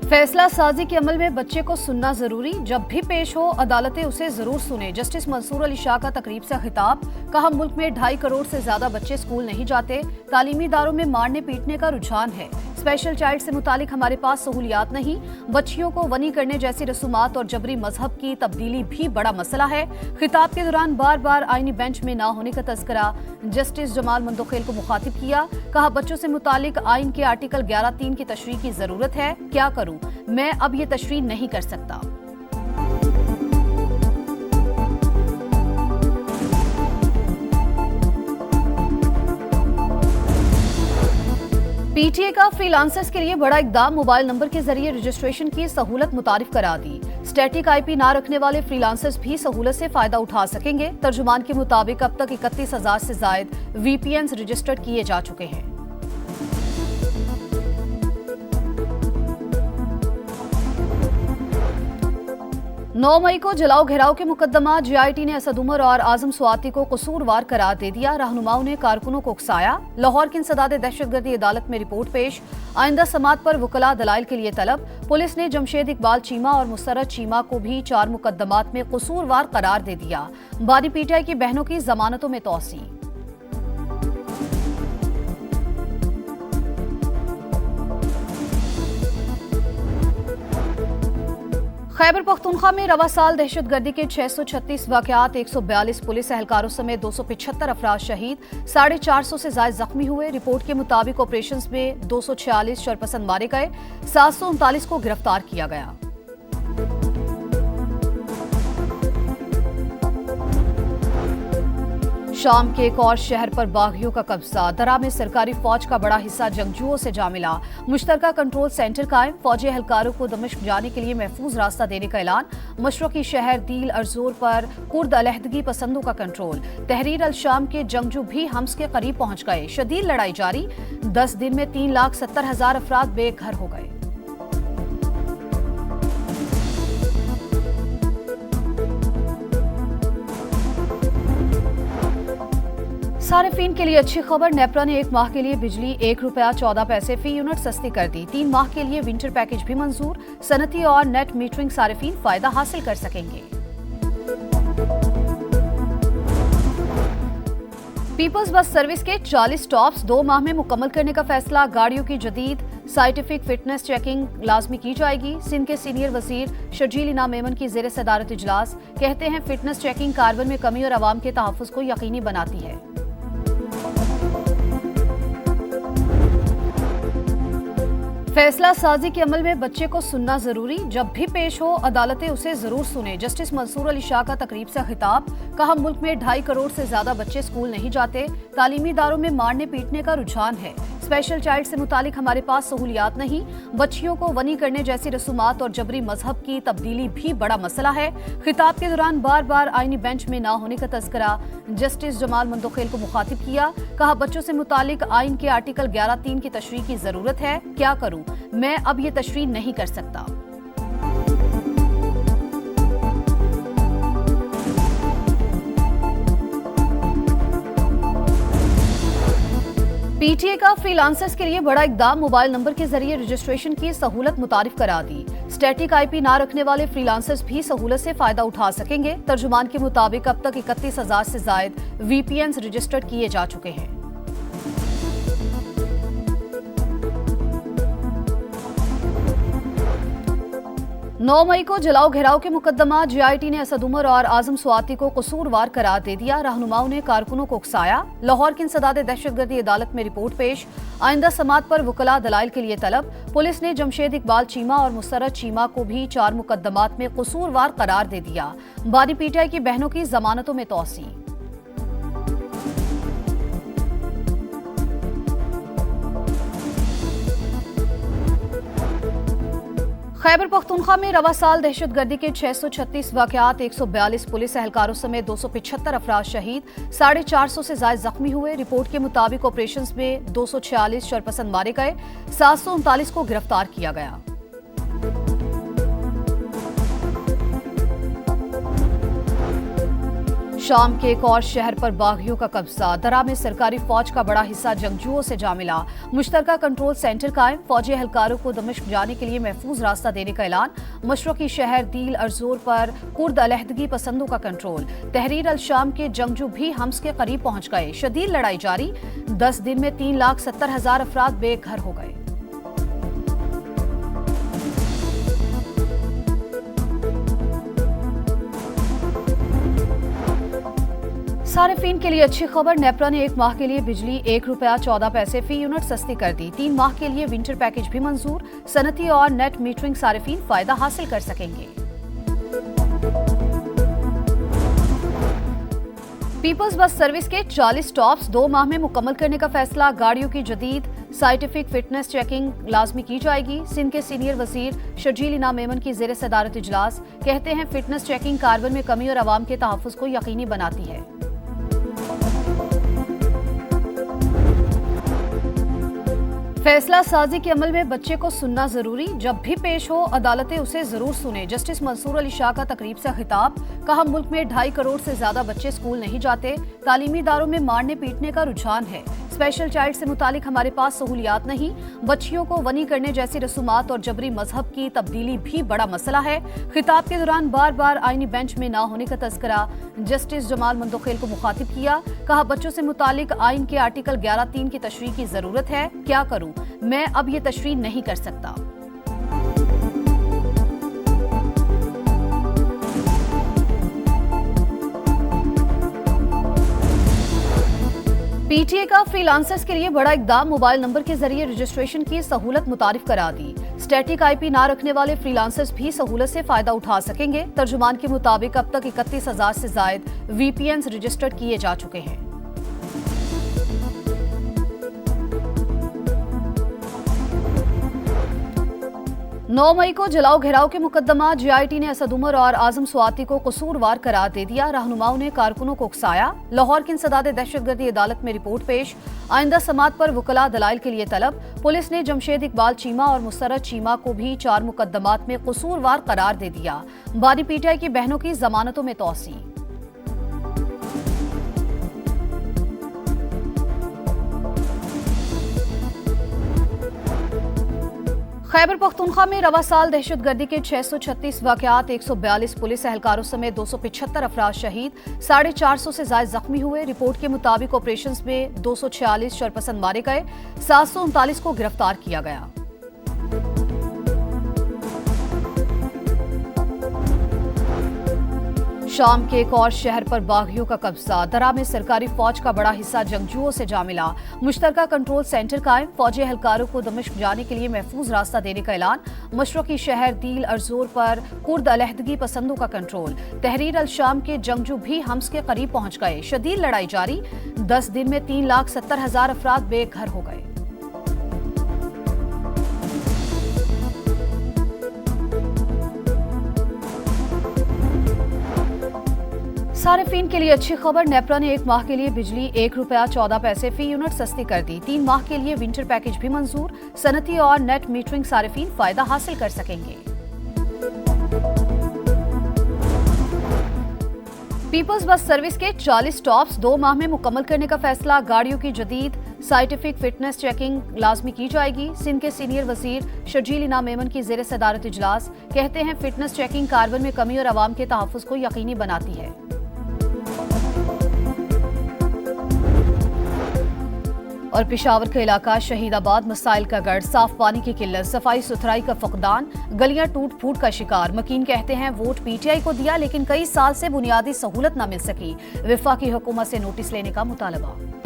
फैसला साजी के अमल में बच्चे को सुनना जरूरी, जब भी पेश हो अदालतें उसे जरूर सुने। जस्टिस मंसूर अली शाह का तकरीब से खिताब, कहा मुल्क में 2.5 करोड़ से ज्यादा बच्चे स्कूल नहीं जाते, तालीमी इदारों में मारने पीटने का रुझान है। स्पेशल चाइल्ड से मुतालिक हमारे पास सहूलियात नहीं, बच्चियों को वनी करने जैसी रसूमात और जबरी मजहब की तब्दीली भी बड़ा मसला है। खिताब के दौरान बार बार आईनी बेंच में ना होने का तज़किरा जस्टिस जमाल मंदोखेल को मुखातिब किया। कहा बच्चों से मुतालिक आइन के आर्टिकल 11(3) की तशरीह की जरूरत है। क्या करूं, मैं अब ये तशरीह नहीं कर सकता। पीटीए का फ्रीलांसर्स के लिए बड़ा इकदाम, मोबाइल नंबर के जरिए रजिस्ट्रेशन की सहूलत मुतारिफ करा दी। स्टैटिक आईपी ना रखने वाले फ्रीलांसर्स भी सहूलत से फायदा उठा सकेंगे। तर्जुमान के मुताबिक अब तक 31,000 से जायद वीपीएन्स रजिस्टर्ड किए जा चुके हैं। नौ मई को जलाओ घेराव के मुकदमा जीआईटी ने असद उमर और आजम स्वाति को कसूरवार करार दे दिया। रहनुमाओं ने कारकुनों को उकसाया। लाहौर की इंसदाद दहशतगर्दी अदालत में रिपोर्ट पेश, आइंदा समात पर वकला दलाइल के लिए तलब। पुलिस ने जमशेद इकबाल चीमा और मुसरत चीमा को भी 4 मुकदमात में कसूरवार करार दे दिया। बानी पीटीआई की बहनों की जमानतों में तौसी। खैबर पख्तूनख्वा में रवा साल दहशतगर्दी के 636 वाकयात, 142 पुलिस एहलकारों समेत 275 अफराद शहीद, 450 से ज्यादा जख्मी हुए। रिपोर्ट के मुताबिक ऑपरेशंस में 246 शरपसंद मारे गए, 739 को गिरफ्तार किया गया। शाम के एक और शहर पर बागियों का कब्जा, दरा में सरकारी फौज का बड़ा हिस्सा जंगजुओं से जा मिला। मुश्तरका कंट्रोल सेंटर कायम, फौजी एहलकारों को दमिश्क जाने के लिए महफूज रास्ता देने का ऐलान। मशरकी शहर दील अर्जोर पर कुर्द अलहदगी पसंदों का कंट्रोल। तहरीर अल शाम के जंगजू भी हम्स के करीब पहुंच गए। शदीद लड़ाई जारी, 10 दिन में 3,70,000 अफराद बेघर हो गए। सारिफीन के लिए अच्छी खबर, नेपरा ने 1 माह के लिए बिजली ₹1.14 फी यूनिट सस्ती कर दी। 3 माह के लिए विंटर पैकेज भी मंजूर। सनती और नेट मीटरिंग सारिफीन फायदा हासिल कर सकेंगे। पीपल्स बस सर्विस के 40 स्टॉप्स 2 माह में मुकम्मल करने का फैसला। गाड़ियों की जदीद साइंटिफिक फिटनेस चेकिंग लाजमी की जाएगी। सिंध के सीनियर वजीर शर्जील इनाम मेमन की जेर सदारत इजलास, कहते हैं फिटनेस चेकिंग कार्बन में कमी और आवाम के तहफ़्फ़ुज़ को यकीनी बनाती है। फैसला साजी के अमल में बच्चे को सुनना जरूरी, जब भी पेश हो अदालतें उसे जरूर सुने। जस्टिस मंसूर अली शाह का तकरीब से खिताब, कहा मुल्क में 2.5 करोड़ से ज्यादा बच्चे स्कूल नहीं जाते, तालीमी इदारों में मारने पीटने का रुझान है। स्पेशल चाइल्ड से मुतालिक हमारे पास सहूलियात नहीं, बच्चियों को वनी करने जैसी रसूमात और जबरी मजहब की तब्दीली भी बड़ा मसला है। खिताब के दौरान बार बार आईनी बेंच में ना होने का तज़किरा जस्टिस जमाल मंदोखेल को मुखातिब किया। कहा बच्चों से मुतालिक आइन के आर्टिकल 11(3) की तशरीह की जरूरत है। क्या करूं, मैं अब ये तशरीह नहीं कर सकता। पीटीए का फ्रीलांसर्स के लिए बड़ा इकदाम, मोबाइल नंबर के जरिए रजिस्ट्रेशन की सहूलत मुतारिफ करा दी। स्टैटिक आईपी ना रखने वाले फ्रीलांसर्स भी सहूलत से फायदा उठा सकेंगे। तर्जुमान के मुताबिक अब तक 31,000 से जायद वीपीएन्स रजिस्टर्ड किए जा चुके हैं। नौ मई को जलाओ घेराव के मुकदमा जीआईटी ने असद उमर और आजम स्वाति को कसूरवार करार दे दिया। रहनुमाओं ने कारकुनों को उकसाया। लाहौर की इंसदाद दहशतगर्दी अदालत में रिपोर्ट पेश, आइंदा समात पर वकला दलाइल के लिए तलब। पुलिस ने जमशेद इकबाल चीमा और मुसरत चीमा को भी 4 मुकदमात में कसूरवार करार दे दिया। बानी पीटीआई की बहनों की जमानतों में तौसी। खैबर पख्तूनख्वा में रवा साल दहशतगर्दी के 636 वाकयात, 142 पुलिस एहलकारों समेत 275 अफराद शहीद, 450 से ज्यादा जख्मी हुए। रिपोर्ट के मुताबिक ऑपरेशंस में 246 शरपसंद मारे गए, 739 को गिरफ्तार किया गया। शाम के एक और शहर पर बागियों का कब्जा। दरा में सरकारी फौज का बड़ा हिस्सा जंगजुओं से जा मिला। मुश्तरका कंट्रोल सेंटर कायम। फौजी एहलकारों को दमिश्क जाने के लिए महफूज रास्ता देने का ऐलान। मशरकी शहर दील अर्जोर पर कुर्द अलहदगी पसंदों का कंट्रोल। तहरीर अल शाम के जंगजू भी हम्स के करीब पहुंच गए। शदीद लड़ाई जारी। 10 दिन में 3,70,000 अफराद बेघर हो गए। सारिफीन के लिए अच्छी खबर। नेपरा ने 1 माह के लिए बिजली ₹1.14 फी यूनिट सस्ती कर दी। 3 माह के लिए विंटर पैकेज भी मंजूर। सनती और नेट मीटरिंग सारिफीन फायदा हासिल कर सकेंगे। पीपल्स बस सर्विस के 40 स्टॉप्स 2 माह में मुकम्मल करने का फैसला। गाड़ियों की जदीद साइंटिफिक फिटनेस चेकिंग लाजमी की जाएगी। सिंध के सीनियर वजीर शर्जील इनाम मेमन की ज़ेर सदारत इजलास। कहते हैं फिटनेस चेकिंग कार्बन में कमी और आवाम के तहफ़्फ़ुज़ को यकीनी बनाती है। फैसला साजी के अमल में बच्चे को सुनना जरूरी। जब भी पेश हो अदालतें उसे जरूर सुने। जस्टिस मंसूर अली शाह का तकरीब से खिताब। कहा मुल्क में 2.5 करोड़ से ज्यादा बच्चे स्कूल नहीं जाते। तालीमी इदारों में मारने पीटने का रुझान है। स्पेशल चाइल्ड से मुतालिक हमारे पास सहूलियात नहीं। बच्चियों को वनी करने जैसी रसूमात और जबरी मजहब की तब्दीली भी बड़ा मसला है। खिताब के दौरान बार बार आईनी बेंच में ना होने का तस्करा जस्टिस जमाल मंदोखेल को मुखातिब किया। कहा बच्चों से मुतालिक आइन के आर्टिकल 11(3) की तशरीह की जरूरत है। क्या करूं मैं, अब ये तशरीह नहीं कर सकता। पीटीए का फ्रीलांसर्स के लिए बड़ा इकदाम। मोबाइल नंबर के जरिए रजिस्ट्रेशन की सहूलत मुतारिफ करा दी। स्टैटिक आईपी ना रखने वाले फ्रीलांसर्स भी सहूलत से फायदा उठा सकेंगे। तर्जुमान के मुताबिक अब तक 31,000 से जायद वीपीएन्स रजिस्टर्ड किए जा चुके हैं। 9 मई को जलाओ घेराव के मुकदमा। जीआईटी ने असद उमर और आजम स्वाति को कसूरवार करार दे दिया। रहनुमाओं ने कारकुनों को उकसाया। लाहौर की इंसदाद दहशतगर्दी अदालत में रिपोर्ट पेश। आइंदा समात पर वकला दलाइल के लिए तलब। पुलिस ने जमशेद इकबाल चीमा और मुसर्रत चीमा को भी 4 मुकदमात में कसूरवार करार दे दिया। बानी पीटीआई की बहनों की जमानतों में तौसी। खैबर पख्तूनख्वा में रवा साल दहशतगर्दी के 636 वाकयात, 142 पुलिस एहलकारों समेत 275 अफराद शहीद, 450 से ज्यादा जख्मी हुए। रिपोर्ट के मुताबिक ऑपरेशंस में 246 शरपसंद मारे गए, 739 को गिरफ्तार किया गया। शाम के एक और शहर पर बागियों का कब्जा। दरा में सरकारी फौज का बड़ा हिस्सा जंगजुओं से जा मिला। मुश्तरका कंट्रोल सेंटर कायम। फौजी एहलकारों को दमिश्क जाने के लिए महफूज रास्ता देने का ऐलान। मशरकी शहर दील अर्जोर पर कुर्द अलहदगी पसंदों का कंट्रोल। तहरीर अल शाम के जंगजू भी हम्स के करीब पहुंच गए। शदीद लड़ाई जारी। 10 दिन में 3,70,000 अफराद बेघर हो गए। सारिफीन के लिए अच्छी खबर। नेपरा ने 1 माह के लिए बिजली ₹1.14 फी यूनिट सस्ती कर दी। 3 माह के लिए विंटर पैकेज भी मंजूर। सनती और नेट मीटरिंग सारिफीन फायदा हासिल कर सकेंगे। पीपल्स बस सर्विस के 40 स्टॉप्स 2 माह में मुकम्मल करने का फैसला। गाड़ियों की जदीद साइंटिफिक फिटनेस चेकिंग लाजमी की जाएगी। सिंध के सीनियर वजीर शर्जील इनाम मेमन की ज़ेर सदारत इजलास। कहते हैं फिटनेस चेकिंग कार्बन में कमी और आवाम के तहफ़्फ़ुज़ को यकीनी बनाती है। और पेशावर का इलाका शहीदाबाद मसाइल का गढ़। साफ पानी की किल्लत, सफाई सुथराई का फकदान, गलियां टूट फूट का शिकार। मकीन कहते हैं वोट पीटीआई को दिया लेकिन कई साल से बुनियादी सहूलत न मिल सकी। विफाकी हुकूमत से नोटिस लेने का मुतालबा।